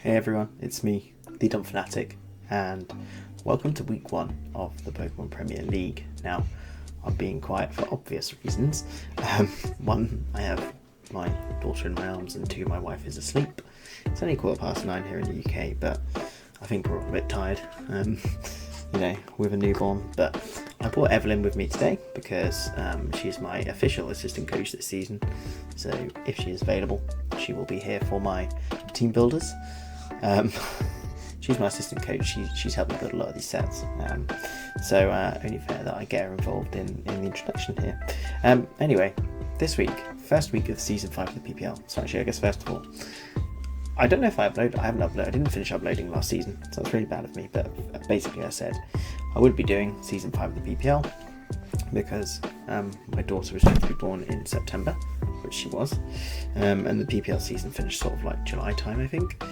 Hey everyone, it's me, the Dumb Fanatic, and welcome to week 1 of the Pokemon Premier League. Now, I'm being quiet for obvious reasons. One, I have my daughter in my arms, and 2, my wife is asleep. It's only 9:15 here in the UK, but I think we're all a bit tired, with a newborn. But I brought Evelyn with me today because she's my official assistant coach this season. So if she is available, she will be here for my team builders. She's my assistant coach. She's helped me build a lot of these sets. So only fair that I get her involved in the introduction here. Anyway, this week, first week of season 5 of the PPL. So actually, I guess first of all, I don't know if I haven't uploaded. I didn't finish uploading last season, so that's really bad of me. But basically, I said I would be doing season 5 of the PPL because my daughter was due to be born in September, which she was, and the PPL season finished sort of like July time, I think.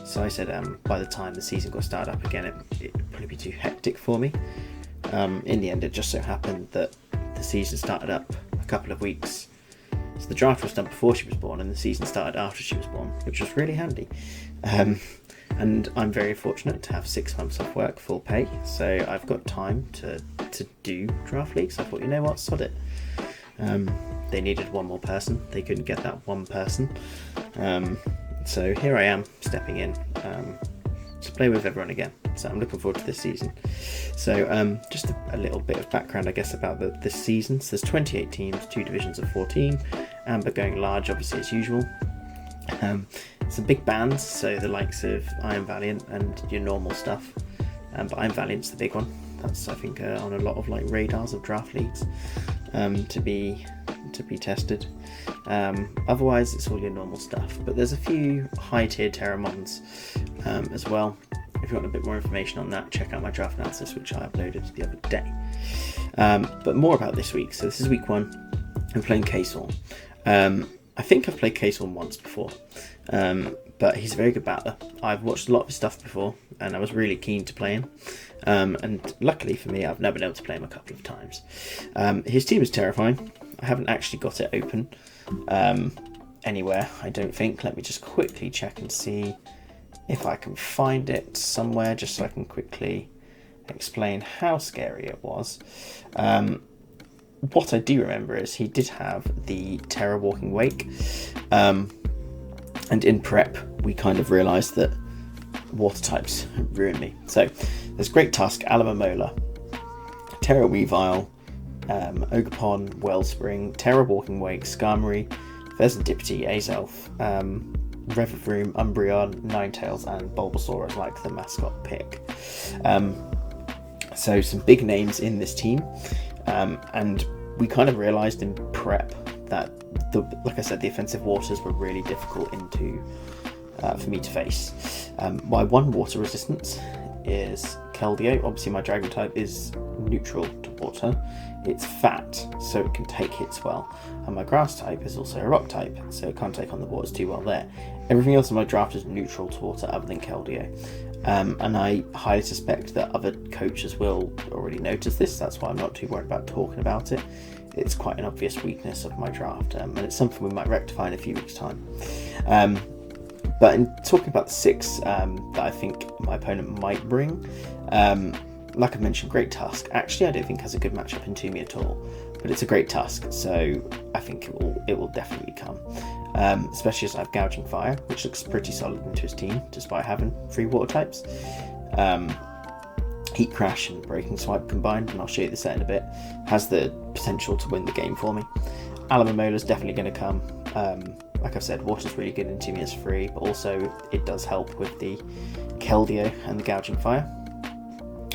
So I said by the time the season got started up again, it would probably be too hectic for me. In the end, it just so happened that the season started up a couple of weeks. So the draft was done before she was born, and the season started after she was born, which was really handy. And I'm very fortunate to have 6 months off work, full pay, so I've got time to do draft leagues. I thought, you know what, sod it. They needed one more person. They couldn't get that one person. So here I am, stepping in to play with everyone again. So I'm looking forward to this season. So just a little bit of background, I guess, about this season. So there's 28 teams, 2 divisions of 14, but going large, obviously, as usual. Some big bands, so the likes of Iron Valiant and your normal stuff. But Iron Valiant's the big one. That's, I think, on a lot of like radars of draft leagues to be tested. Otherwise, it's all your normal stuff. But there's a few high-tier Terramons as well. If you want a bit more information on that, check out my draft analysis, which I uploaded the other day. But more about this week. So this is week 1. I'm playing Kaysor. I think I've played Kaysor once before, but he's a very good battler. I've watched a lot of his stuff before, and I was really keen to play him. And luckily for me, I've now been able to play him a couple of times. His team is terrifying. I haven't actually got it open anywhere, I don't think. Let me just quickly check and see if I can find it somewhere, just so I can quickly explain how scary it was. What I do remember is he did have the Terror Walking Wake, and in prep we kind of realised that water types ruined me. So there's Great Tusk, Alamamola, Terror Weavile, Ogerpon, Wellspring, Terror Walking Wake, Skarmory, Pheasantipity, Azelf, Revavroom, Umbreon, Ninetales, and Bulbasaur as like the mascot pick. So some big names in this team, and we kind of realised in prep that like I said, the offensive waters were really difficult for me to face. My one water resistance is Keldeo. Obviously my dragon type is neutral to water. It's fat, so it can take hits well. And my grass type is also a rock type, so it can't take on the waters too well there. Everything else in my draft is neutral to water other than Keldeo. And I highly suspect that other coaches will already notice this. That's why I'm not too worried about talking about it. It's quite an obvious weakness of my draft, and it's something we might rectify in a few weeks' time. But in talking about the 6 that I think my opponent might bring, like I mentioned, Great Tusk. Actually, I don't think has a good matchup into me at all, but it's a Great Tusk, so I think it will definitely come. Especially as I have Gouging Fire, which looks pretty solid into his team, despite having 3 water types. Heat Crash and Breaking Swipe combined, and I'll show you the set in a bit, has the potential to win the game for me. Alamamola's definitely going to come. Like I've said, water's really good into me as free, but also it does help with the Keldeo and the Gouging Fire.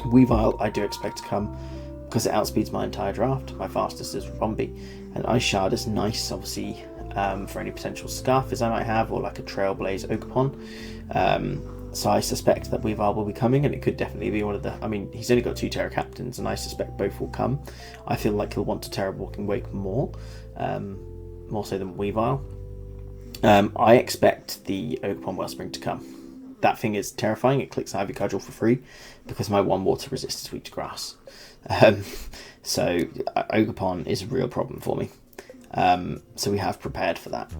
Weavile I do expect to come because it outspeeds my entire draft. My fastest is Rombi, and Ice Shard is nice, obviously, for any potential Scarfers I might have, or like a Trailblaze Ogerpon. So I suspect that Weavile will be coming, and it could definitely be one of the... I mean, he's only got 2 Terra Captains, and I suspect both will come. I feel like he'll want to Terra Walking Wake more so than Weavile. I expect the Ogerpon Wellspring to come. That thing is terrifying. It clicks Ivy Cudgel for free because my 1 water resist is weak to grass. So Ogerpon is a real problem for me. So we have prepared for that.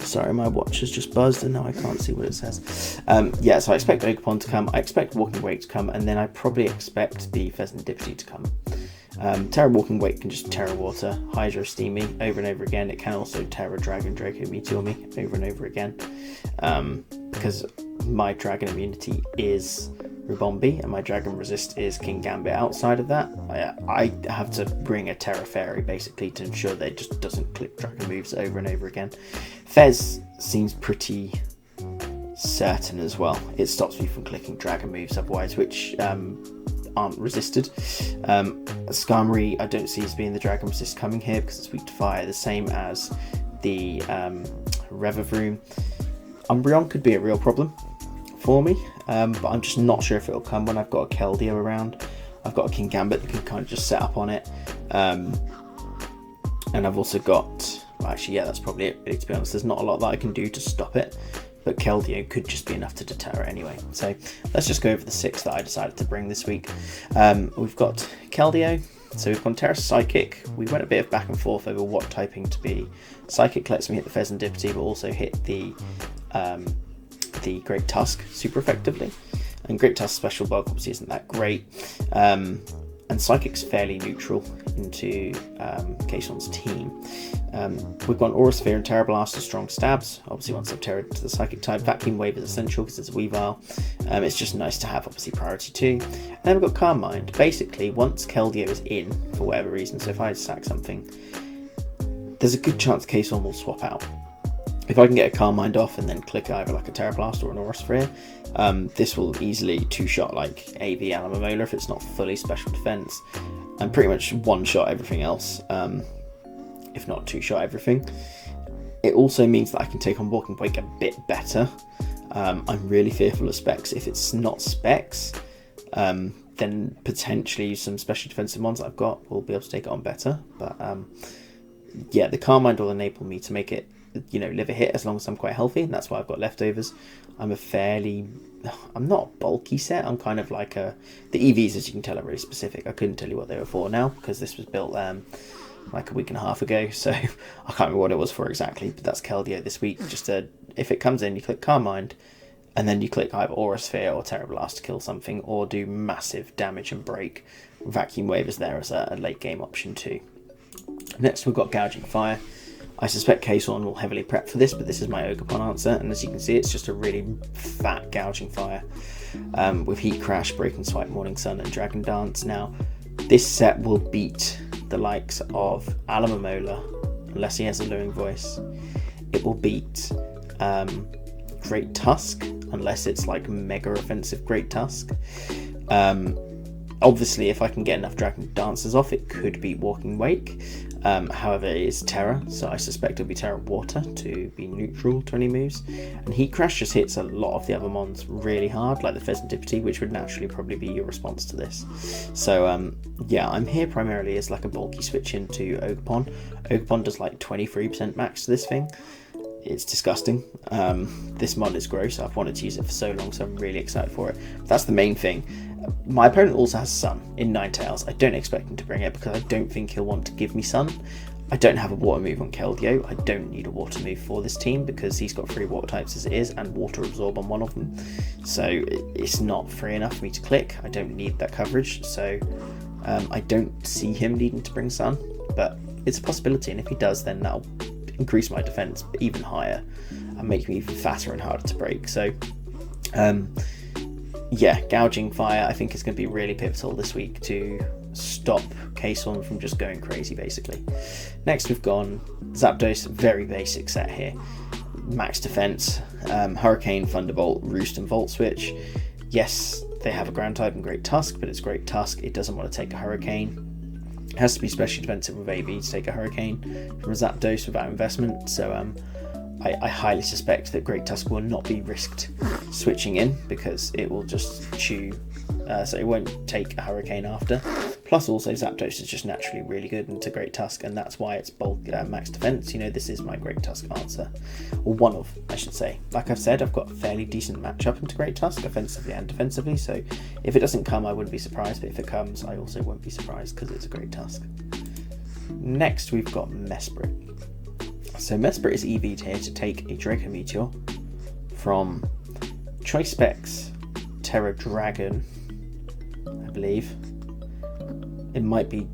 Sorry, my watch has just buzzed and now I can't see what it says. Yeah, so I expect Ogerpon to come, I expect Walking Wake to come, and then I probably expect the Pheasant Deputy to come. Terra Walking Wake can just Terra Water, Hydro Steam me over and over again. It can also Terra Dragon Draco Meteor me over and over again. Because my Dragon immunity is Ribombi and my Dragon resist is King Gambit. Outside of that, I have to bring a Terra Fairy basically to ensure that it just doesn't click Dragon moves over and over again. Fez seems pretty certain as well. It stops me from clicking Dragon moves otherwise, which aren't resisted. Skarmory I don't see as being the Dragon resist coming here because it's weak to fire, the same as the Revavroom. Umbreon could be a real problem for me, but I'm just not sure if it'll come when I've got a Keldeo around. I've got a King Gambit that can kind of just set up on it, and I've also got, well, actually yeah, that's probably it really, to be honest. There's not a lot that I can do to stop it, but Keldeo could just be enough to deter it anyway. So let's just go over the 6 that I decided to bring this week. We've got Keldeo, so we've gone Terra Psychic. We went a bit of back and forth over what typing to be. Psychic lets me hit the Pheasant Deputy, but also hit the Great Tusk super effectively. And Great Tusk special bulk obviously isn't that great. And Psychic's fairly neutral into Kayson's team. We've got Aura Sphere and Terra Blast as strong stabs. Obviously once I've Terra to the Psychic type, Vacuum Wave is essential because it's a Weavile. It's just nice to have obviously priority 2. And then we've got Calm Mind. Basically once Keldeo is in for whatever reason, so if I sack something, there's a good chance Kayson will swap out. If I can get a Calm Mind off and then click either like a Terra Blast or an Aura Sphere, this will easily 2-shot like AV Alamomola if it's not fully special defense, and pretty much 1-shot everything else, if not 2-shot everything. It also means that I can take on Walking Wake a bit better. I'm really fearful of Specs. If it's not Specs, then potentially some special defensive ones I've got will be able to take it on better. But yeah, the Calm Mind will enable me to make it, you know, live a hit as long as I'm quite healthy, and that's why I've got leftovers. I'm not a bulky set. I'm kind of like the EVs, as you can tell, are really specific. I couldn't tell you what they were for now because this was built like a week and a half ago, so I can't remember what it was for exactly, but that's Keldeo this week. Just if it comes in, you click Calm Mind and then you click either Aura Sphere or Terra Blast to kill something or do massive damage and break. Vacuum Wave is there as a late game option too. Next we've got Gouging Fire. I suspect Kayson will heavily prep for this, but this is my Ogerpon answer, and as you can see, it's just a really fat Gouging Fire with Heat Crash, Breaking Swipe, Morning Sun, and Dragon Dance. Now, this set will beat the likes of Alamomola, unless he has a Luring Voice. It will beat Great Tusk, unless it's like mega offensive Great Tusk. Obviously, if I can get enough Dragon Dances off, it could beat Walking Wake. However, it is Terra, so I suspect it'll be Terra Water to be neutral to any moves. And Heat Crash just hits a lot of the other mons really hard, like the Pheasant Deputy, which would naturally probably be your response to this. So yeah, I'm here primarily as like a bulky switch into Ogerpon. Ogerpon does like 23% max to this thing. It's disgusting. This mod is gross. I've wanted to use it for so long, so I'm really excited for it. But that's the main thing. My opponent also has Sun in Ninetales. I don't expect him to bring it because I don't think he'll want to give me Sun. I don't have a water move on Keldeo. I don't need a water move for this team because he's got 3 water types as it is and water absorb on one of them. So it's not free enough for me to click. I don't need that coverage. So I don't see him needing to bring Sun, but it's a possibility. And if he does, then that'll increase my defense even higher and make me even fatter and harder to break. So yeah, Gouging Fire I think is going to be really pivotal this week to stop Kayson from just going crazy basically. Next we've gone Zapdos, very basic set here. Max defense, Hurricane, Thunderbolt, Roost and Volt Switch. Yes, they have a ground type and Great Tusk, but it's Great Tusk, it doesn't want to take a Hurricane. It has to be specially defensive with AV to take a Hurricane from a Zapdos without investment, so I highly suspect that Great Tusk will not be risked switching in because it will just chew, so it won't take a Hurricane after. Plus also Zapdos is just naturally really good into Great Tusk, and that's why it's bulk max defense. You know, this is my Great Tusk answer, or one of, I should say. Like I've said, I've got a fairly decent matchup into Great Tusk, offensively and defensively, so if it doesn't come I wouldn't be surprised, but if it comes I also won't be surprised because it's a Great Tusk. Next we've got Mesprit. So Mesprit is EV'd here to take a Draco Meteor from Choice Specs Terra Dragon, I believe. It might be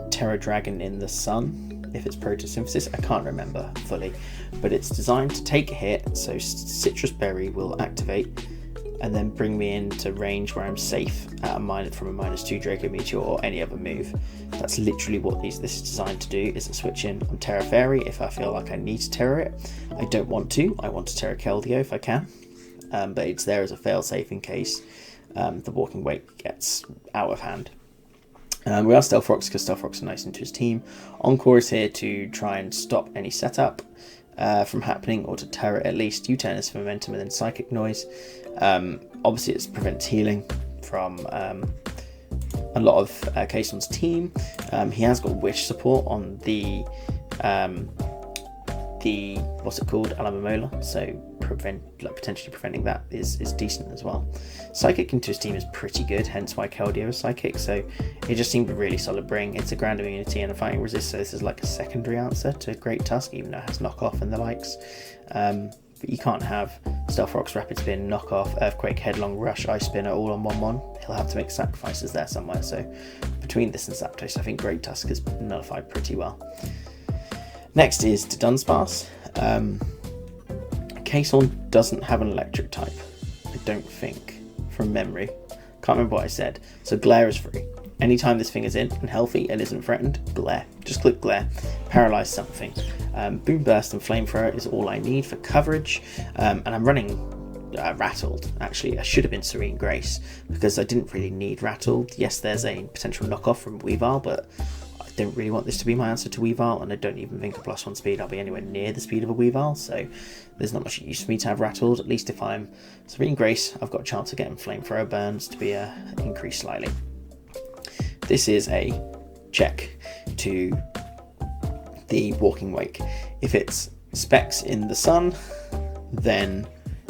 Terra Dragon in the Sun, if it's Photosynthesis, I can't remember fully. But it's designed to take a hit, so Citrus Berry will activate and then bring me into range where I'm safe at from a -2 Draco Meteor or any other move. That's literally what this is designed to do, is a switch in on Terra Fairy if I feel like I need to Terra it. I don't want to, I want to Terra Keldeo if I can, but it's there as a failsafe in case the Walking Wake gets out of hand. We are Stealth Rocks because Stealth Rocks are nice into his team. Encore is here to try and stop any setup from happening, or to Terra at least. U-turn is for momentum and then Psychic Noise. Obviously it prevents healing from a lot of Kayson's team. He has got Wish support on the what's it called, Alamamola, so potentially preventing that is decent as well. Psychic into his team is pretty good, hence why Keldeo is Psychic, so it just seemed a really solid bring. It's a ground immunity and a fighting resist, so this is like a secondary answer to Great Tusk, even though it has knockoff and the likes. But you can't have Stealth Rocks, Rapid Spin, Knockoff, Earthquake, Headlong, Rush, Ice Spinner all on 1/1. He'll have to make sacrifices there somewhere, so between this and Zapdos, I think Great Tusk is nullified pretty well. Next is to Dunsparce. Kayson doesn't have an electric type, I don't think, from memory. Can't remember what I said. So Glare is free. Anytime this thing is in and healthy and isn't threatened, Glare. Just click Glare. Paralyze something. Boom Burst and Flamethrower is all I need for coverage. And I'm running Rattled. Actually, I should have been Serene Grace because I didn't really need Rattled. Yes, there's a potential knockoff from Weavile, but I don't really want this to be my answer to Weavile, and I don't even think a +1 speed I'll be anywhere near the speed of a Weavile, so there's not much use for me to have Rattled. At least if I'm Serene Grace, I've got a chance of getting Flamethrower burns to be increased slightly. This is a check to the Walking Wake. If it's Specs in the Sun, then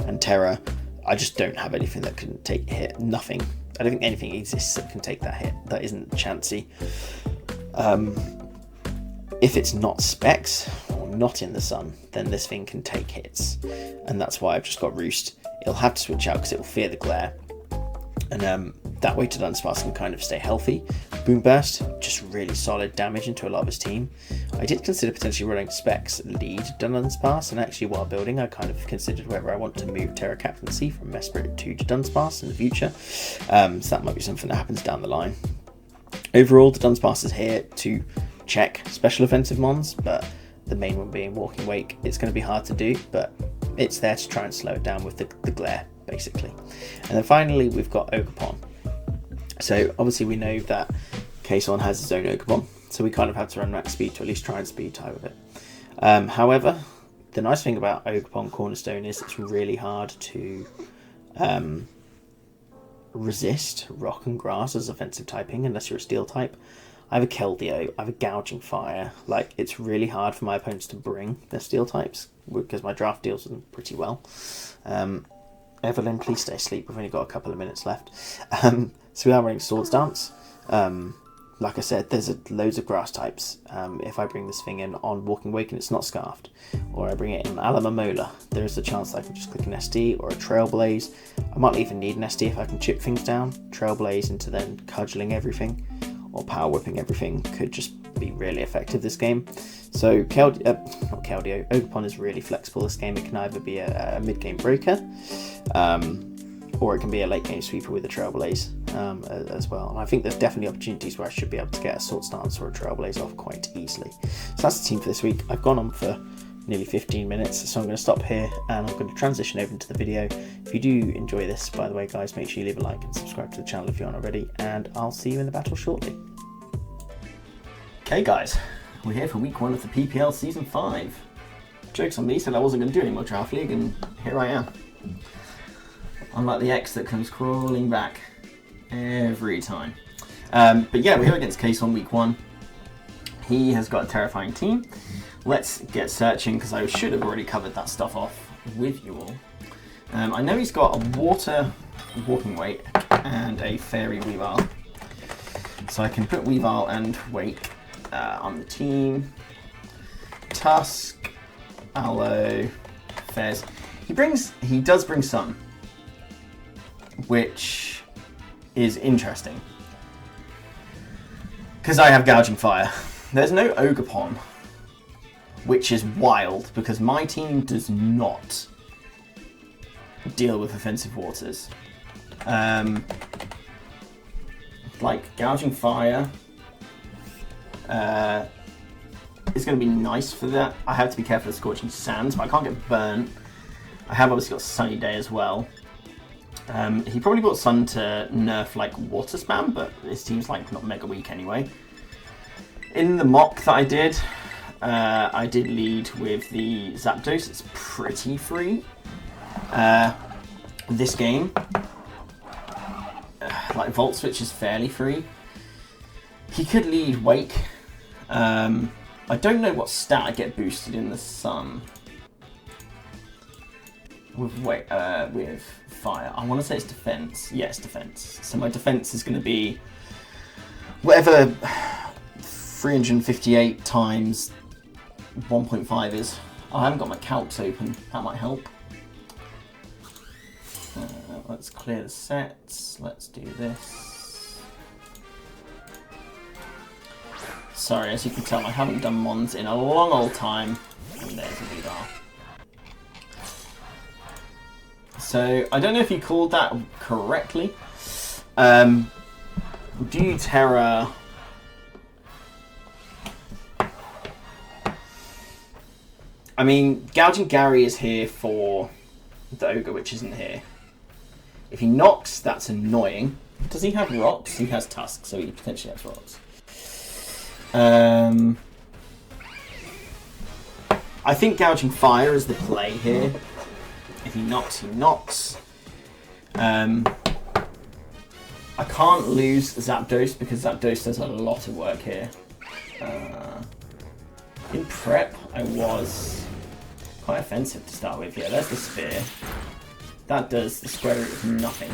and Terra, I just don't have anything that can take a hit. Nothing. I don't think anything exists that can take that hit. That isn't chancy. If it's not Specs or not in the Sun, then this thing can take hits, and that's why I've just got Roost. It'll have to switch out because it will fear the glare, and that way to Dunsparce can kind of stay healthy. Boom Burst, just really solid damage into a lot of his team. I did consider potentially running Specs lead Dunsparce, and actually while building I kind of considered whether I want to move Terra Captaincy from Mesprit to Dunsparce in the future, so that might be something that happens down the line. Overall, the Dunsparce is here to check special offensive mons, but the main one being Walking Wake. It's going to be hard to do, but it's there to try and slow it down with the glare, basically. And then finally, we've got Ogerpon. So obviously we know that Kayson has his own Ogerpon, so we kind of have to run max speed to at least try and speed tie with it. However, the nice thing about Ogerpon Cornerstone is it's really hard to resist rock and grass as offensive typing unless you're a steel type. I have a Keldeo, I have a Gouging Fire. Like, it's really hard for my opponents to bring their steel types because my draft deals with them pretty well. Evelyn, please stay asleep. We've only got a couple of minutes left. So we are running Swords Dance. Like I said, there's loads of grass types. If I bring this thing in on Walking Wake and it's not Scarfed, or I bring it in Alamamola, there is a chance that I can just click an SD or a Trailblaze. I might even need an SD if I can chip things down. Trailblaze into then cudgeling everything, or power whipping everything could just be really effective this game. So Ogerpon is really flexible this game. It can either be a mid-game breaker, or it can be a late-game sweeper with a Trailblaze as well. And I think there's definitely opportunities where I should be able to get a Swords Dance or a Trailblaze off quite easily. So that's the team for this week. I've gone on for nearly 15 minutes, so I'm going to stop here and I'm going to transition over into the video. If you do enjoy this, by the way guys, make sure you leave a like and subscribe to the channel if you aren't already, and I'll see you in the battle shortly. Okay guys, we're here for week 1 of the PPL Season 5. Jokes on me, said I wasn't going to do any more Draft League, and here I am. Unlike the X that comes crawling back every time. But yeah, we're here against Kayson week 1. He has got a terrifying team. Let's get searching, because I should have already covered that stuff off with you all. I know he's got a Water Walking Wake and a Fairy Weavile. So I can put Weavile and Wake on the team. Tusk, Aloe, Fez. He does bring some, which is interesting. Because I have Gouging Fire. There's no Ogerpon, which is wild because my team does not deal with offensive waters. Like Gouging Fire is going to be nice for that. I have to be careful of Scorching Sands, but I can't get burnt. I have obviously got Sunny Day as well. He probably brought Sun to nerf like water spam, but this team's like not mega weak anyway. In the mock that I did lead with the Zapdos. It's pretty free. This game, like Volt Switch is fairly free. He could lead Wake. I don't know what stat I get boosted in the sun with with fire. I want to say it's defense. Yes, defense. So my defense is going to be whatever 358 times 1.5 is. I haven't got my calcs open. That might help. Let's clear the sets. Let's do this. Sorry, as you can tell, I haven't done Mons in a long old time. And there's a Vidar. So, I don't know if you called that correctly. Do Terra... I mean, Gouging Gary is here for the Ogre, which isn't here. If he knocks, that's annoying. Does he have rocks? He has Tusk, so he potentially has rocks. I think Gouging Fire is the play here. If he knocks, he knocks. I can't lose Zapdos because Zapdos does a lot of work here. In prep, I was quite offensive to start with. Yeah, there's the Spear. That does the square root of nothing.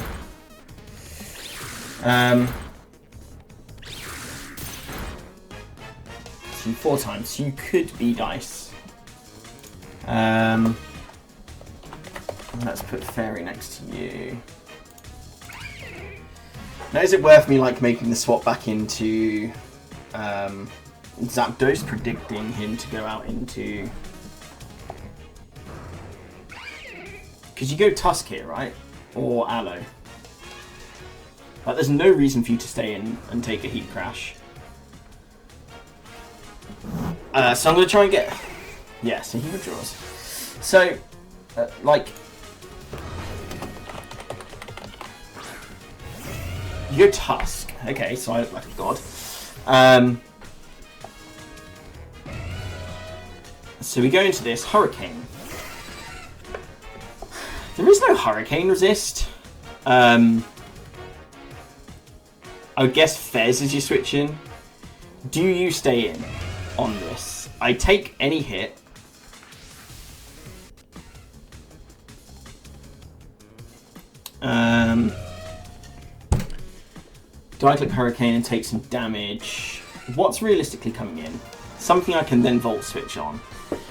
So 4 times. You could be Dice. Let's put Fairy next to you. Now, is it worth me like making the swap back into Zapdos, predicting him to go out into... Because you go Tusk here, right? Or Aloe. Like, there's no reason for you to stay in and take a Heat Crash. So I'm going to try and get... Yeah, so he withdraws. So, like... You go Tusk. Okay, so I look like a god. So we go into this Hurricane. There is no Hurricane resist. I would guess Fez as you switch in. Do you stay in on this? I take any hit. Do I click Hurricane and take some damage? What's realistically coming in? Something I can then Volt Switch on.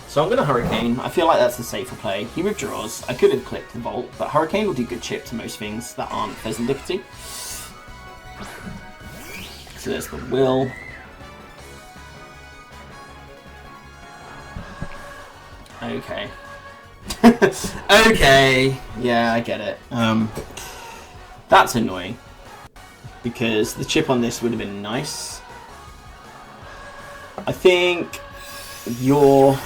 So I'm going to Hurricane. I feel like that's the safer play. He withdraws. I could have clicked the Volt, but Hurricane will do good chip to most things that aren't Pheasantipity. So there's the Will. Okay. Okay. Yeah, I get it. That's annoying. Because the chip on this would have been nice. I think you've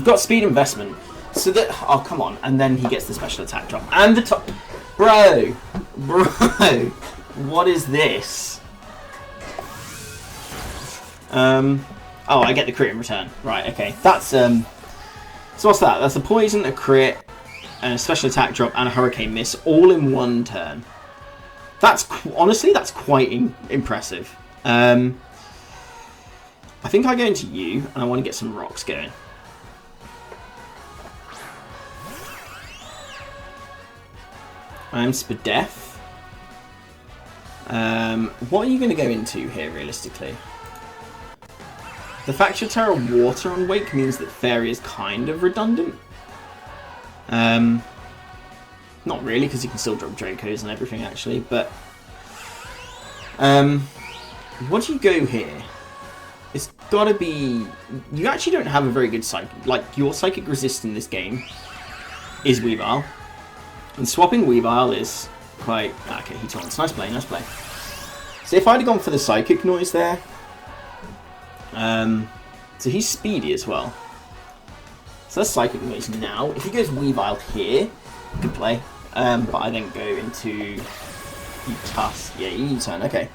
got speed investment. So that... Oh, come on. And then he gets the special attack drop. And the top... Bro! What is this? Oh, I get the crit in return. Right, okay. That's... So what's that? That's a poison, a crit, and a special attack drop, and a hurricane miss, all in one turn. That's... Honestly, that's quite impressive. I think I go into you, and I want to get some rocks going. I'm Spadef. What are you going to go into here, realistically? The fact you're Terra Water on Wake means that Fairy is kind of redundant. Not really, because you can still drop Dracos and everything, actually, but... what do you go here? It's gotta be... You actually don't have a very good Psychic... Like, your Psychic Resist in this game is Weavile. And swapping Weavile is quite... Okay, he taunts. Nice play, nice play. So if I'd have gone for the Psychic Noise there... so he's speedy as well. So that's Psychic Noise now. If he goes Weavile here, good play. But I then go into U-Tusk. Yeah, U-turn. Okay.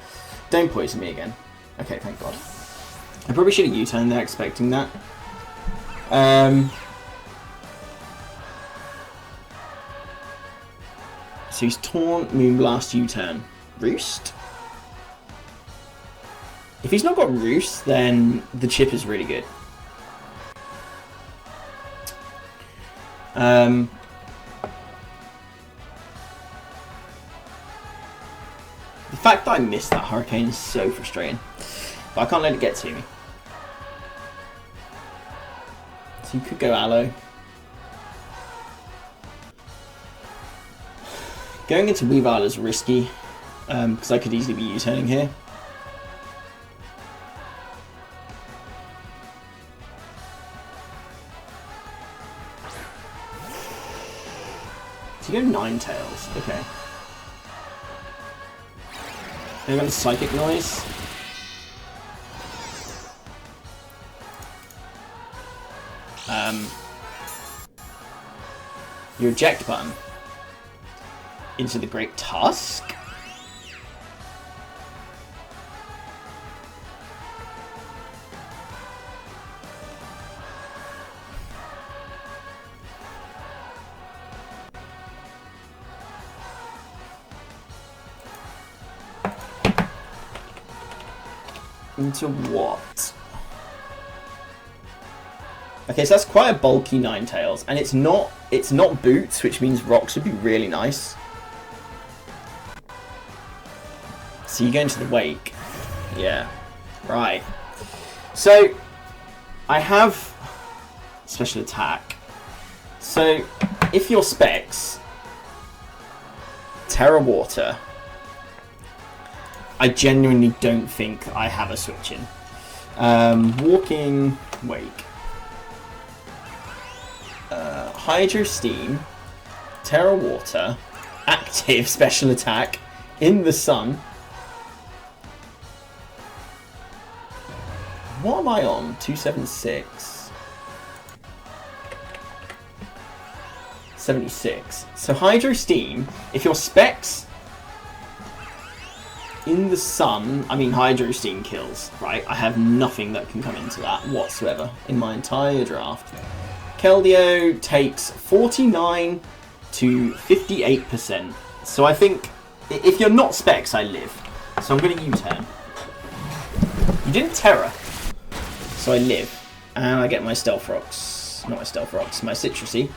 Don't poison me again. Okay, thank God. I probably should have U-turned there, expecting that. So he's Taunt, Moonblast, U-turn. Roost? If he's not got Roost, then the chip is really good. The fact that I missed that Hurricane is so frustrating. But I can't let it get to me. So you could go Aloe. Going into Weavile is risky, because I could easily be U-turning here. So you go Ninetales, okay. Maybe on Psychic Noise. Your eject button into the Great Tusk. Into what? Okay, so that's quite a bulky Ninetales, and it's not boots, which means rocks would be really nice. So you go into the Wake. Yeah. Right. So I have special attack. So if you're Specs, Terra Water, I genuinely don't think I have a switch in. Walking Wake. Hydro Steam, Terra Water, active special attack, in the sun. What am I on? 276. 76. So Hydro Steam, if you're Specs, in the sun, I mean Hydro Steam kills, right? I have nothing that can come into that whatsoever in my entire draft. Keldeo takes 49 to 58%. So I think if you're not Specs, I live. So I'm going to U-turn. You didn't Terra. So I live. And I get my Stealth Rocks. Not my Stealth Rocks, my Citrusy.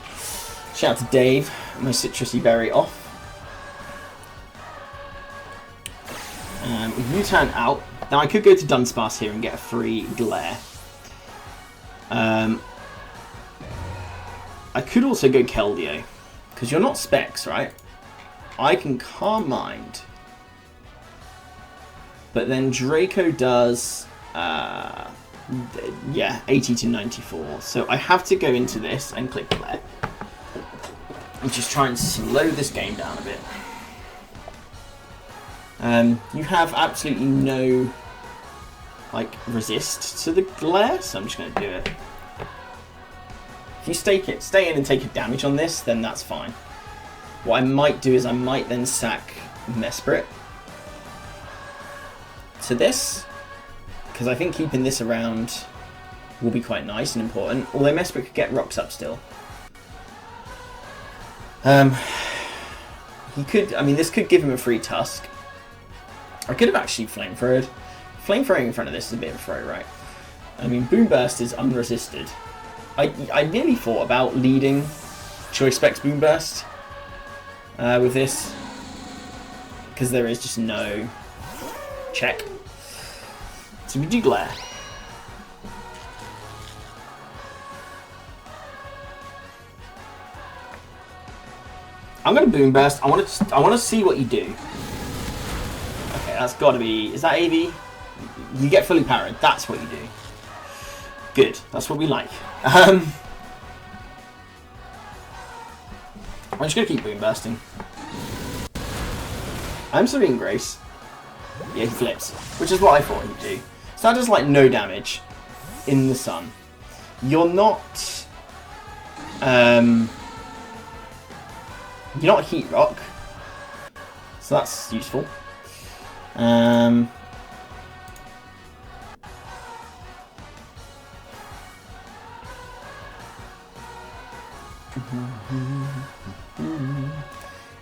Shout out to Dave. My Citrusy Berry off. U-turn out. Now I could go to Dunsparce here and get a free Glare. I could also go Keldeo, because you're not Specs, right? I can Calm Mind. But then Draco does, yeah, 80 to 94. So I have to go into this and click Glare. And just try and slow this game down a bit. You have absolutely no, like, resist to the Glare, so I'm just going to do it. If you stay in and take a damage on this, then that's fine. What I might do is I might then sack Mesprit to this, because I think keeping this around will be quite nice and important, although Mesprit could get rocks up still. He could, I mean, this could give him a free Tusk. I could have actually Flamethrowed. Flamethrowing in front of this is a bit of a throw, right? I mean, Boom Burst is unresisted. I nearly thought about leading Choice Specs Boom Burst with this, because there is just no check. So we do Glare. I'm gonna Boom Burst. I want to see what you do. Okay, that's got to be. Is that AV? You get fully powered. That's what you do. Good. That's what we like. I'm just gonna keep Boom Bursting. I'm Serene Grace. Yeah, he flips, which is what I thought he'd do. So that does like no damage in the sun. You're not Heat Rock, so that's useful.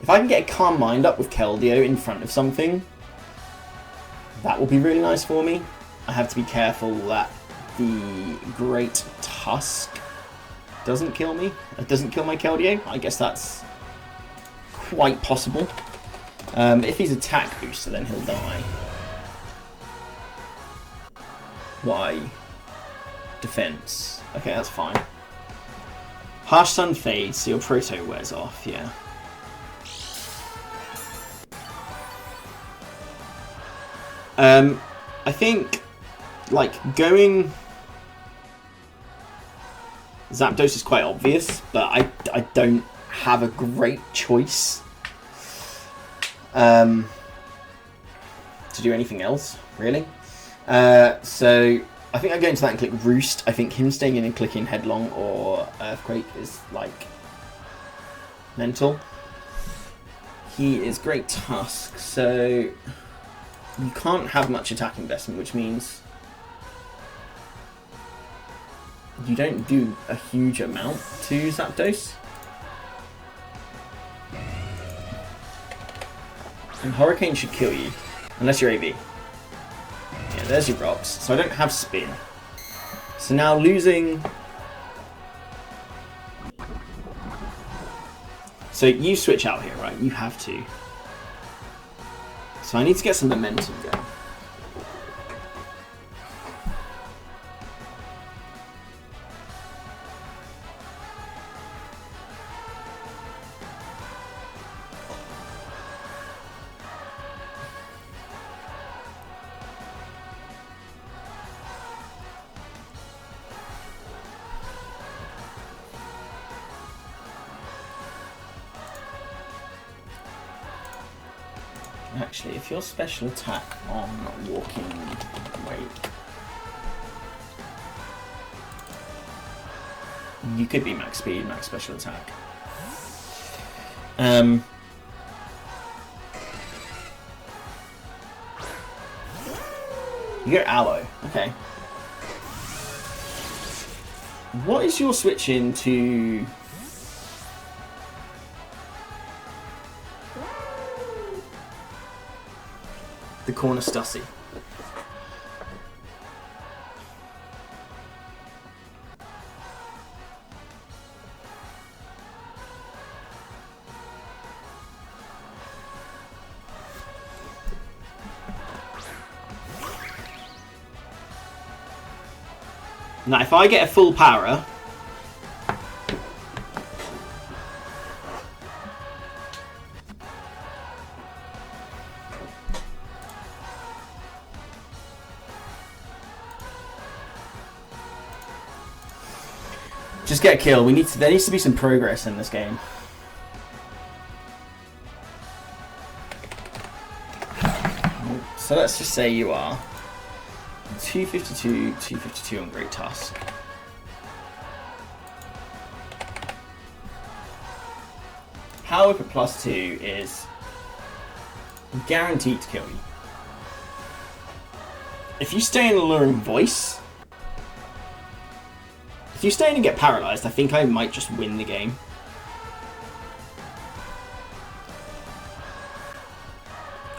If I can get a Calm Mind up with Keldeo in front of something, that will be really nice for me. I have to be careful that the Great Tusk doesn't kill me. It doesn't kill my Keldeo. I guess that's quite possible. If he's attack booster, then he'll die. Why? Defense. Okay, that's fine. Harsh Sun fades, so your Proto wears off, yeah. I think, like, going Zapdos is quite obvious, but I don't have a great choice to do anything else, really. So I think I go into that and click Roost. I think him staying in and clicking Headlong or Earthquake is, like, mental. He is Great Tusk, so you can't have much attack investment, which means you don't do a huge amount to Zapdos. And Hurricane should kill you, unless you're AV. Yeah, there's your rocks. So I don't have Spin. So now losing... So you switch out here, right? You have to. So I need to get some momentum going. Actually, if your special attack on walking, wait, you could be max speed, max special attack. You get Aloe, okay. What is your switch into? The Corner Stussy. Now, if I get a full power, just get a kill. There needs to be some progress in this game. So let's just say you are 252, 252 on Great Tusk. Power Whip at +2 is guaranteed to kill you. If you stay in Alluring Voice, if you stay in and get paralyzed, I think I might just win the game.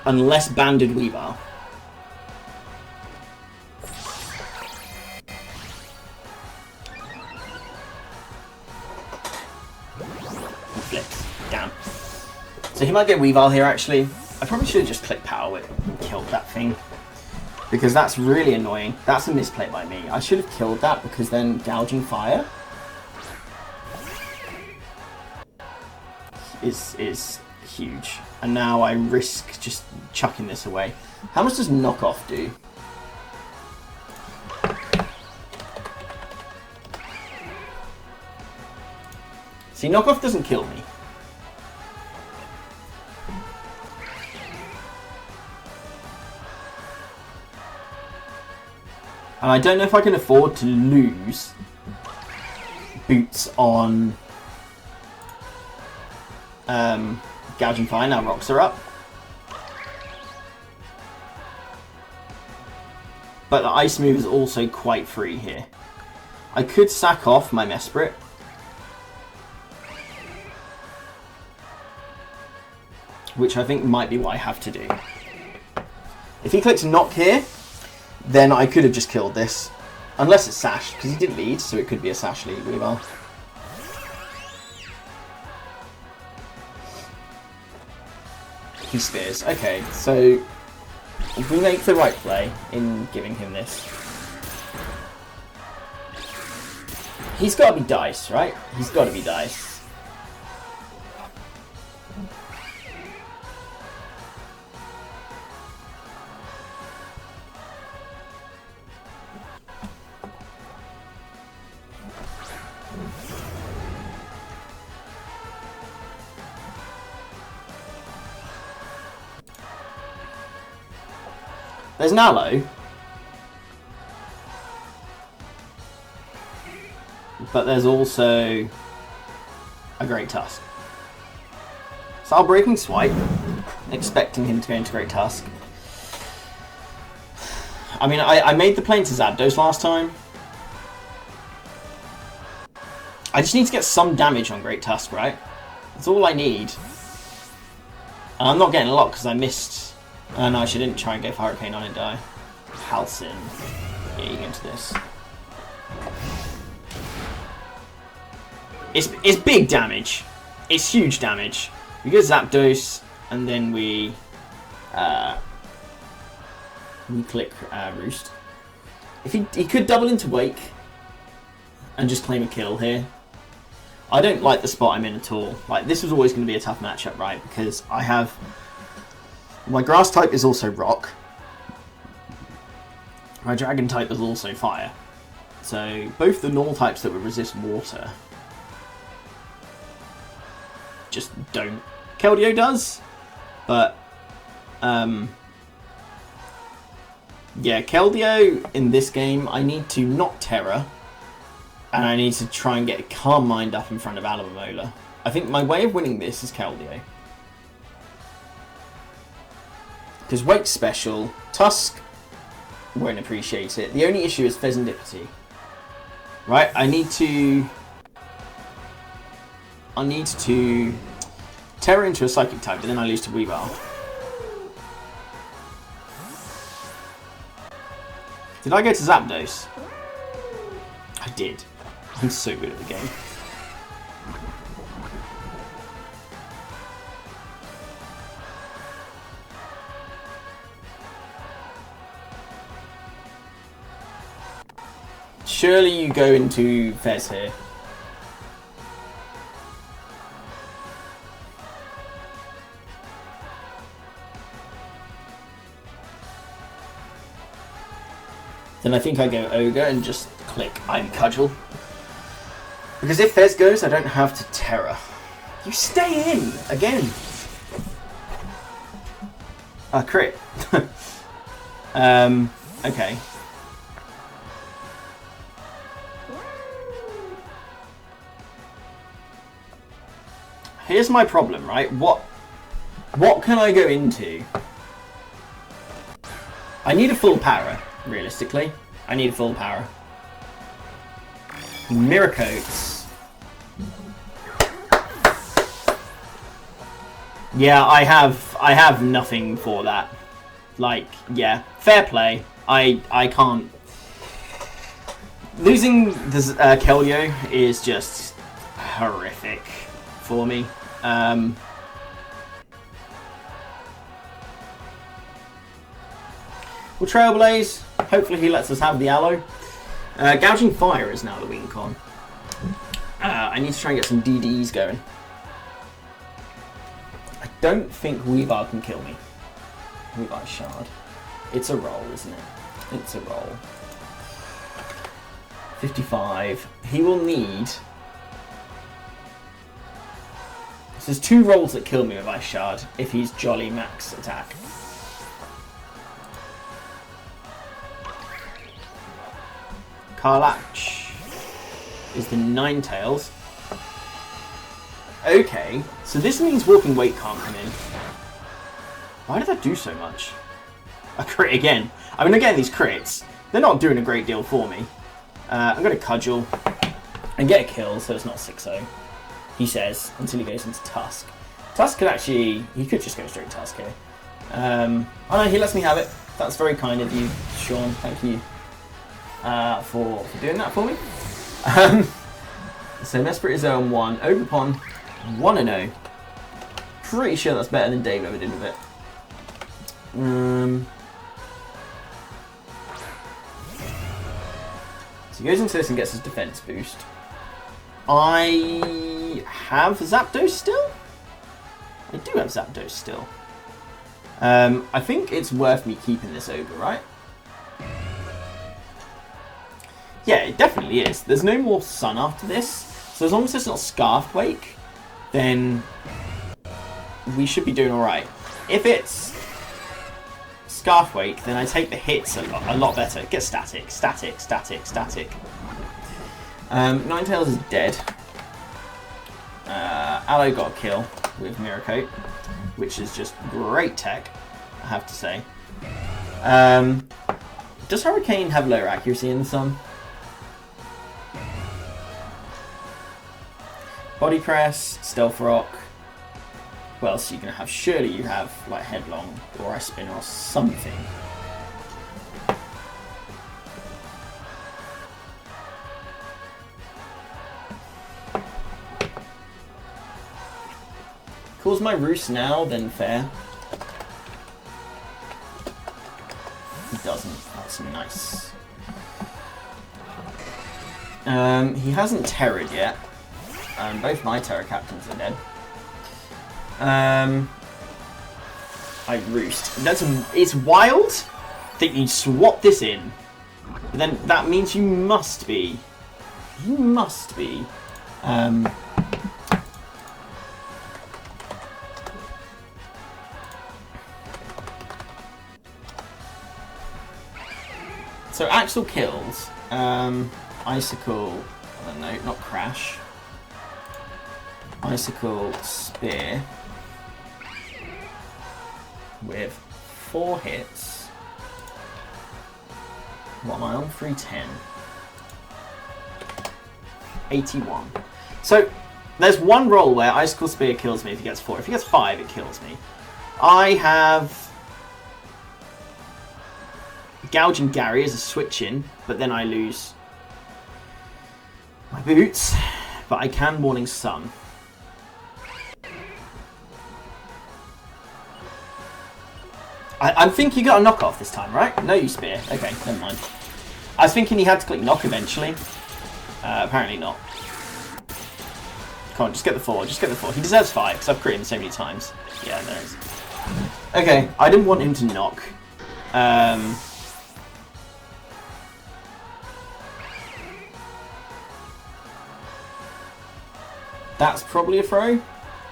Unless Banded Weavile. Flips. Damn. So he might get Weavile here, actually. I probably should have just clicked Power Whip and killed that thing. Because that's really annoying. That's a misplay by me. I should have killed that because then Gouging Fire. is huge. And now I risk just chucking this away. How much does knockoff do? See, knockoff doesn't kill me. And I don't know if I can afford to lose boots on Gouging Fire. Now rocks are up. But the ice move is also quite free here. I could sack off my Mesprit. Which I think might be what I have to do. If he clicks knock here, then I could have just killed this. Unless it's Sash, because he did lead, so it could be a Sash lead really well. He spears. Okay, so if we make the right play in giving him this, he's got to be dice, right? He's got to be dice. There's an aloe, but there's also a Great Tusk. So I'll Breaking Swipe, expecting him to go into Great Tusk. I mean, I made the plane to Zapdos last time. I just need to get some damage on Great Tusk, right? That's all I need. And I'm not getting a lot because I missed... no, I shouldn't try and go for Hurricane on it, die. Halcyon. Yeah, you get into this. It's big damage. It's huge damage. We go Zapdos, and then we click Roost. If he could double into Wake and just claim a kill here. I don't like the spot I'm in at all. Like, this was always going to be a tough matchup, right? Because I have... my grass type is also rock. My dragon type is also fire. So both the normal types that would resist water just don't. Keldeo does, but yeah, Keldeo in this game, I need to not Terror, and I need to try and get a Calm Mind up in front of Alomomola. I think my way of winning this is Keldeo. Because Wake's special, Tusk won't appreciate it. The only issue is Pheasantipity. Right, I need to Terror into a Psychic type, but then I lose to Weavile. Did I go to Zapdos? I did. I'm so good at the game. Surely you go into Fez here. Then I think I go Ogre and just click I'm Cudgel. Because if Fez goes, I don't have to Terror. You stay in! Again! Crit. Okay. Here's my problem, right? What can I go into? I need a full para, realistically. I need a full para. Miracoats. Yeah, I have nothing for that. Like, yeah, fair play. I can't. Losing this Keldeo is just horrific for me. We'll Trailblaze. Hopefully he lets us have the Aloe. Gouging Fire is now the win con. I need to try and get some DDs going. don't think Weavile can kill me. Weavile Shard. It's a roll, isn't it? It's a roll. 55. He will need... So there's 2 rolls that kill me with Ice Shard if he's Jolly max attack. Karlach is the Ninetales. Okay, so this means Walking Weight can't come in. Why did that do so much? A crit again. I mean, again, these crits, they're not doing a great deal for me. I'm going to Cudgel and get a kill, so it's not 6-0. He says, until he goes into Tusk. Tusk could actually... He could just go straight Tusk here. Oh no, he lets me have it. That's very kind of you, Sean. Thank you for doing that for me. So Mesprit is 0-1. Ogerpon 1-0. Pretty sure that's better than Dave ever did with it. So he goes into this and gets his defense boost. I have Zapdos still? I do have Zapdos still. I think it's worth me keeping this Ogre, right? Yeah, it definitely is. There's no more Sun after this. So as long as it's not Scarf Wake, then we should be doing alright. If it's Scarf Wake, then I take the hits a lot better. Get static. Ninetales is dead. Aloe got a kill with Mirror Coat, which is just great tech, I have to say. Does Hurricane have lower accuracy in the sun? Body Press, Stealth Rock. What else are you going to have? Surely you have like Headlong or Ice Spin or something. Calls my Roost now, then fair. He doesn't. That's nice. He hasn't Terrored yet. Both my Terror Captains are dead. I Roost. It's wild that you swap this in. But then that means you must be. So actual kills. Icicle. No, not Crash. Icicle Spear with 4 hits. What am I on? 310. 81. So there's one roll where Icicle Spear kills me if he gets 4. If he gets 5, it kills me. I have Gouging Gary as a switch in, but then I lose my boots. But I can Morning Sun. I think you got a knockoff this time, right? No, you Spear. Okay, never mind. I was thinking he had to click knock eventually. Apparently not. Come on, just get the 4. Just get the 4. He deserves 5 because I've critted him so many times. Yeah, there is. Okay, I didn't want him to knock. That's probably a throw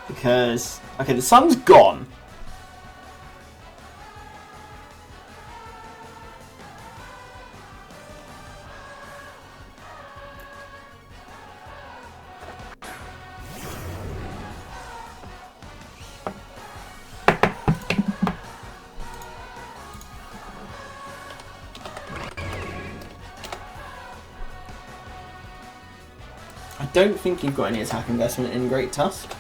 because okay, the sun's gone. I don't think you've got any attack investment in Great Tusk.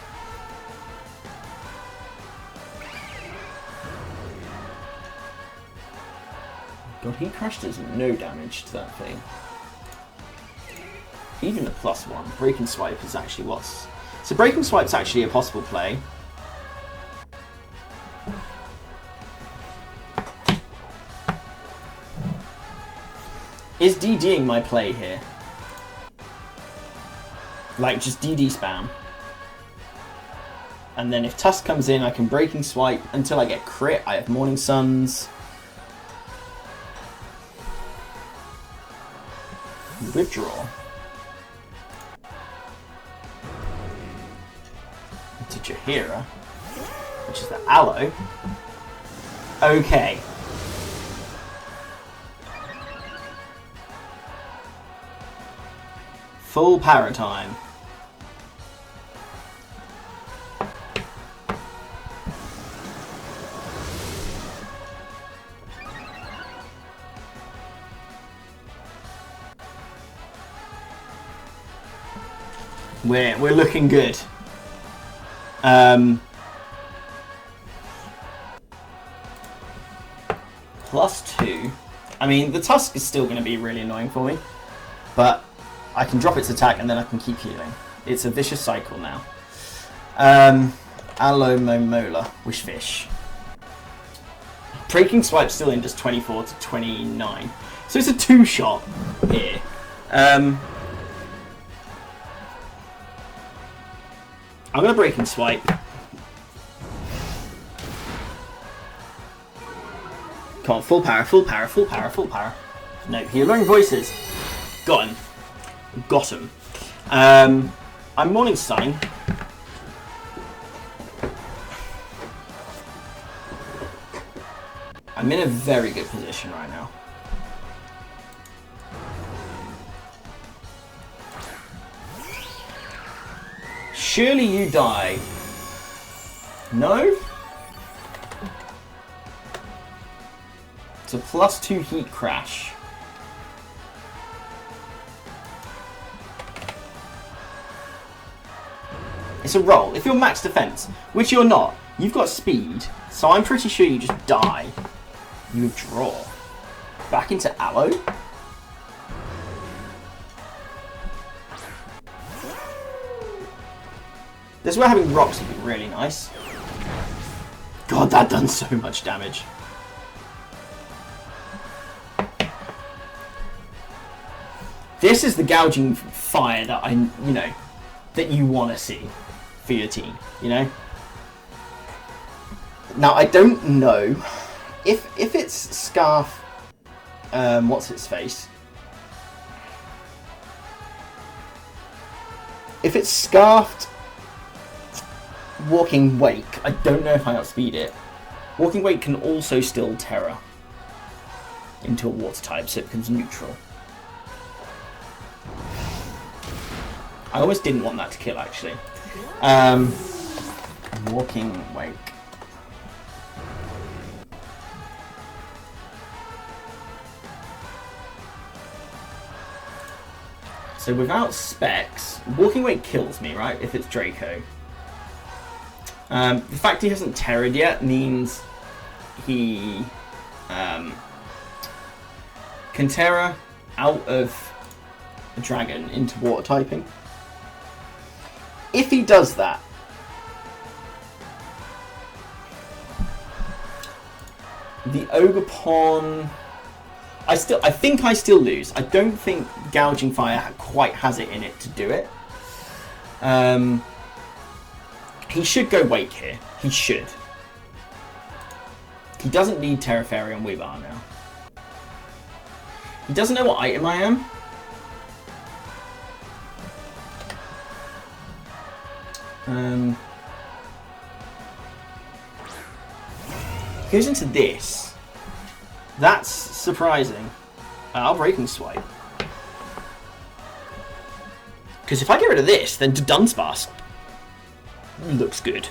God, he crashed does no damage to that thing. Even the +1. Breaking Swipe is actually what's... So Breaking Swipe's actually a possible play. Is DDing my play here? Like, just DD spam. And then if Tusk comes in, I can Breaking Swipe until I get crit. I have Morning Suns. Withdraw. To Jaheira, which is the Aloe. Okay. Full para time. We're looking good. +2. I mean, the Tusk is still going to be really annoying for me, but I can drop its attack and then I can keep healing. It's a vicious cycle now. Aloe Momola, Wishfish. Breaking Swipe still in, just 24 to 29. So it's a 2-shot here. I'm going to Breaking Swipe. Come on, full power, full power, full power, full power. No, healing voices. Got him. Got him. I'm Morning Sunning. I'm in a very good position right now. Surely you die. No? It's a +2 heat crash. It's a roll. If you're max defense, which you're not, you've got speed, so I'm pretty sure you just die. You withdraw. Back into Aloe. This is where having rocks would be really nice. God, that done so much damage. This is the gouging fire that that you want to see for your team, you know? Now, I don't know if it's Scarf, what's its face? If it's Scarfed Walking Wake, I don't know if I outspeed it. Walking Wake can also still Terra into a water type, so it becomes neutral. I almost didn't want that to kill, actually. Walking Wake. So without specs, Walking Wake kills me, right? If it's Draco. The fact he hasn't Terra'd yet means he can Terra out of a dragon into water typing. If he does that, the Ogerpon, I think I still lose. I don't think Gouging Fire quite has it in it to do it. He should go Wake here. He should. He doesn't need Terra Fairy on Weebar now. He doesn't know what item I am. He goes into this. That's surprising. I'll Breaking Swipe. Because if I get rid of this, then Dunsparce looks good.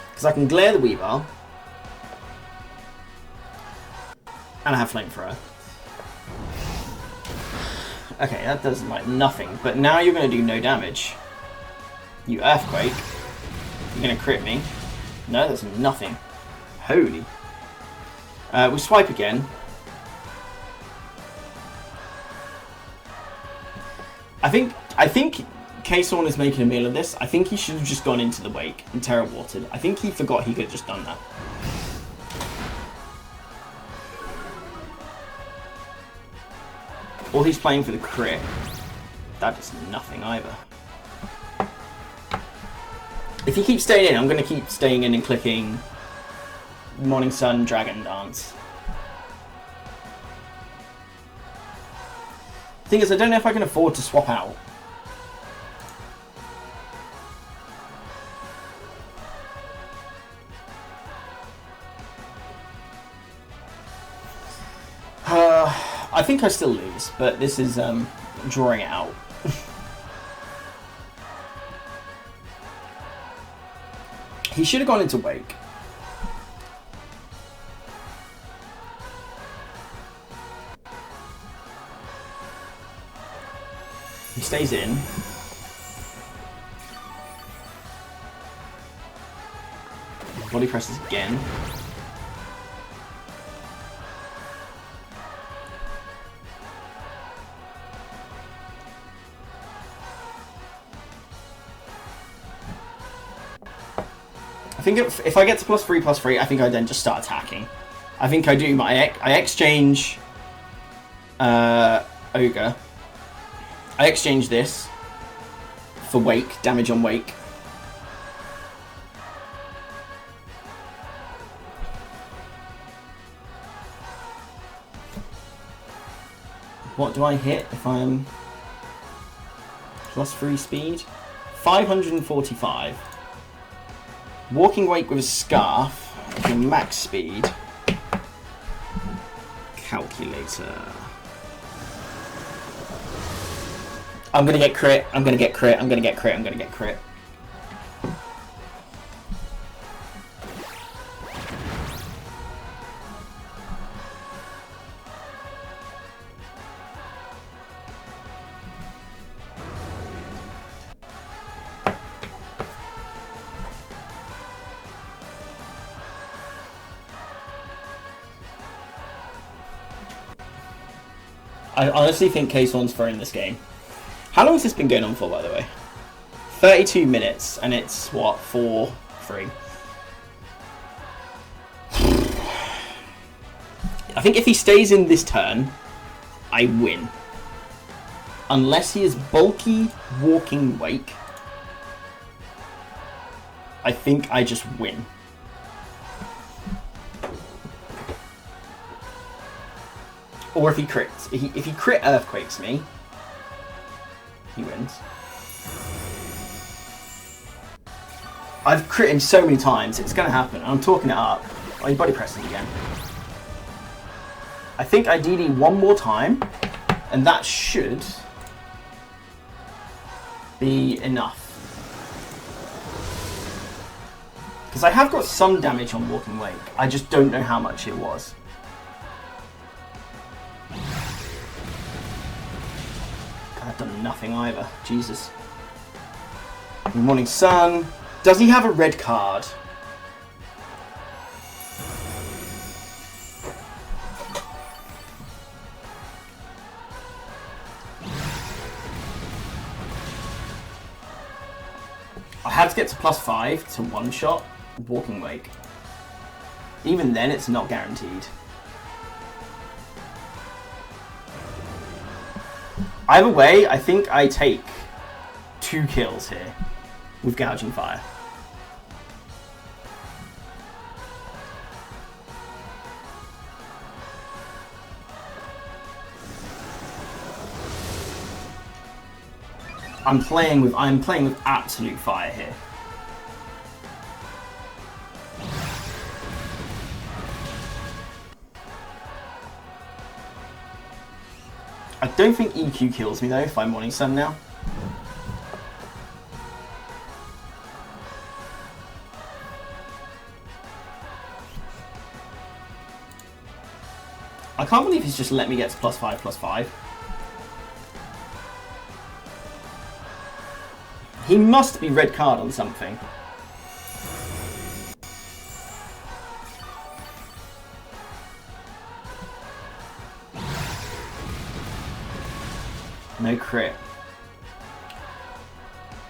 Because I can Glare the Weavile. And I have Flamethrower. Okay, that does like nothing. But now you're going to do no damage. You Earthquake. You're going to crit me. No, that's nothing. Holy. We swipe again. I think K-Sawn is making a meal of this. I think he should have just gone into the Wake and Terra Watered. I think he forgot he could have just done that. Or he's playing for the crit. That does nothing either. If he keeps staying in, I'm going to keep staying in and clicking Morning Sun, Dragon Dance. Thing is, I don't know if I can afford to swap out. I think I still lose, but this is drawing it out. He should have gone into Wake. He stays in. Body presses again. I think if I get to +3/+3, I think I then just start attacking. I think I do my I exchange Ogre. I exchange this for Wake, damage on Wake. What do I hit if I'm +3 speed? 545. Walking Wake with a Scarf, with max speed. Calculator. I'm gonna get crit, I'm gonna get crit, I'm gonna get crit, I'm gonna get crit. I honestly think K-Swan's throwing this game. How long has this been going on for, by the way? 32 minutes, and it's, what, 4-3? I think if he stays in this turn, I win. Unless he is bulky Walking Wake, I think I just win. Or if he crits. If he crit Earthquakes me, he wins. I've crit him so many times, it's going to happen. I'm talking it up. Oh, he body presses again. I think ideally one more time, and that should be enough. Because I have got some damage on Walking Wake. I just don't know how much it was. I've done nothing either. Jesus. Good morning, Sun. Does he have a red card? I had to get to +5 to one-shot Walking Wake. Even then, it's not guaranteed. Either way, I think I take 2 kills here with Gouging Fire. I'm playing with absolute fire here. I don't think EQ kills me though if I'm Morning Sun now. I can't believe he's just let me get to +5/+5. He must be red card on something. No crit.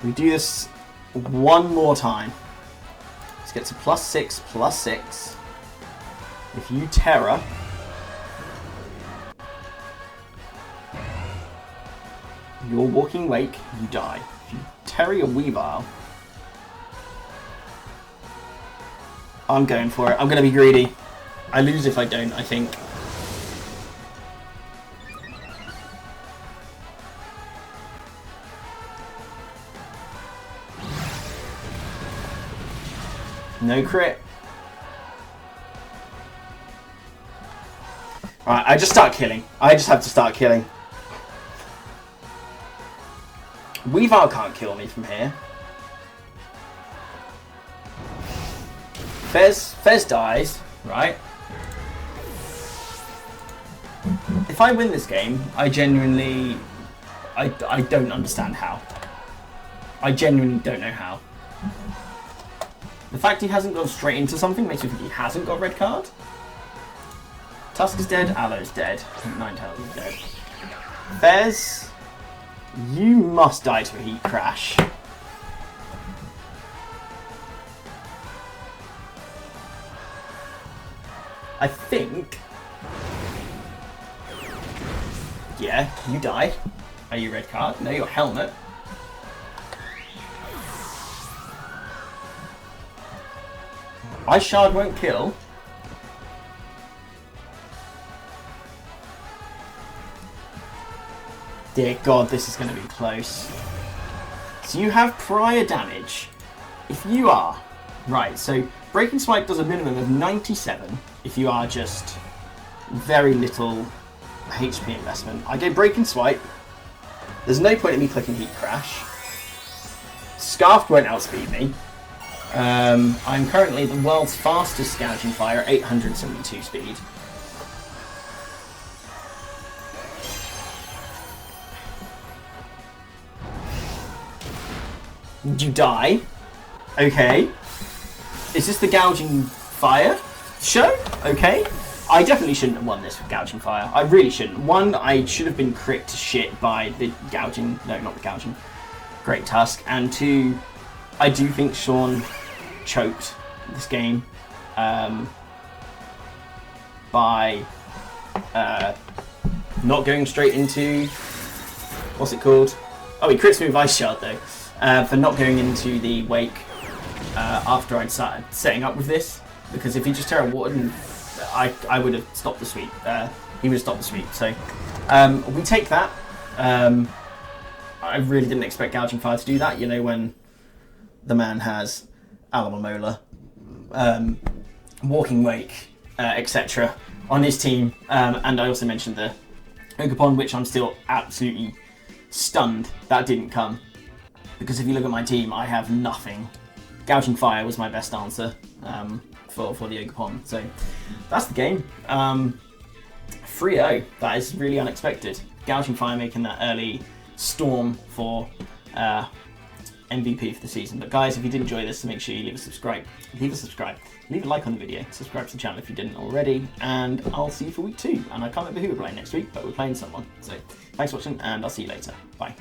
We do this one more time. Let's get to +6/+6. If you Terror, Your Walking Wake, you die. If you Terry or Weavile, I'm going for it. I'm going to be greedy. I lose if I don't, I think. No crit. Alright, I just start killing. I just have to start killing. Weavile can't kill me from here. Fez dies, right? If I win this game, I genuinely... I don't understand how. I genuinely don't know how. The fact he hasn't gone straight into something makes me think he hasn't got a red card. Tusk is dead, Aloe's dead. Ninetales is dead. Fez, you must die to a heat crash. I think... Yeah, you die. Are you red card? No, your helmet. Ice Shard won't kill. Dear God, this is going to be close. So you have prior damage. If you are... Right, so Breaking Swipe does a minimum of 97 if you are just very little HP investment. I go Breaking Swipe. There's no point in me clicking Heat Crash. Scarf won't outspeed me. I'm currently the world's fastest Gouging Fire at 872 speed. You die. Okay. Is this the Gouging Fire show? Okay. I definitely shouldn't have won this with Gouging Fire. I really shouldn't. One, I should have been crit to shit by the Gouging... No, not the Gouging. Great Tusk. And two, I do think Sean choked this game by not going straight into... What's it called? Oh, he crits me with Ice Shard, though. For not going into the Wake after I'd started setting up with this. Because if he just Terra Watered, I would have stopped the sweep. He would have stopped the sweep. So we take that. I really didn't expect Gouging Fire to do that. You know, when the man has Alamomola, Walking Wake, etc. on his team. And I also mentioned the Ogerpon, which I'm still absolutely stunned that didn't come. Because if you look at my team, I have nothing. Gouging Fire was my best answer for the Ogerpon. So that's the game. 3-0. That is really unexpected. Gouging Fire making that early storm for MVP for the season. But guys, if you did enjoy this, make sure you leave a subscribe. Leave a like on the video. Subscribe to the channel if you didn't already. And I'll see you for week 2. And I can't remember who we're playing next week, but we're playing someone. So thanks for watching, and I'll see you later. Bye.